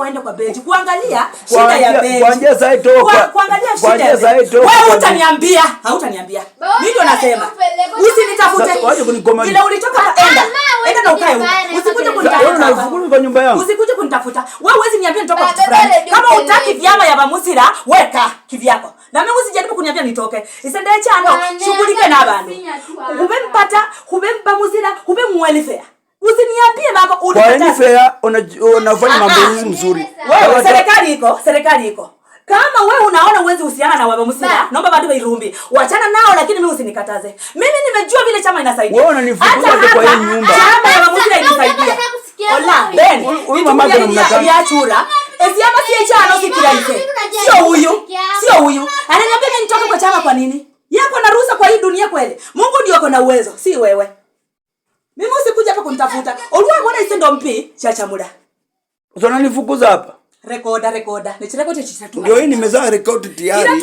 nilipoenda kwa benchi kuangalia shida ya benchi. Kuangalia sasa toka. Kuangalia shida ya benchi. Wewe utaniambia, hautaniambia. Mimi ndo nasema. Usinitafute. Ile ulitoka enda. Enda na ukae huko. Usikuje kunitafuta. Wewe unafukuza kwa nyumba yangu. Usikuje kunitafuta. Wewe huwezi niambia nitoka kitu fulani. Kama hutaki vyama ya Bamusira, weka kivyako. Na mimi usijaribu kuniambia nitoke. Isende chano, shughulike na bandu. Umempata, umempa Musira, umemwelefea. Usiniambie baba ulipata. Unafanya mambo mzuri. Wewe serikali iko. Kama wewe unaona uwezi uhusiana na baba Musira, naomba bado irumbi. Wachana nao lakini mimi usinikataze. Mimi nimejua vile chama inasaidia. Wewe unanifukuza kwa hii nyumba. Chama ya baba Musira inasaidia. Ola, Ben, huyu mama yako mnataka. Ya chura. Esiama si chano sikiraise. Sio huyu. Ananiambia mimi nitoke kwa chama kwa nini? Yako na ruhusa kwa hii dunia kweli. Mungu ndio ako na uwezo, si wewe. Mimi usikuja hapa kunitafuta. Olua mbona isendo mpi chacha muda. Unanifukuza hapa? Rekoda. Nichirekote chichatu. Ndio hii nimezaa record tayari.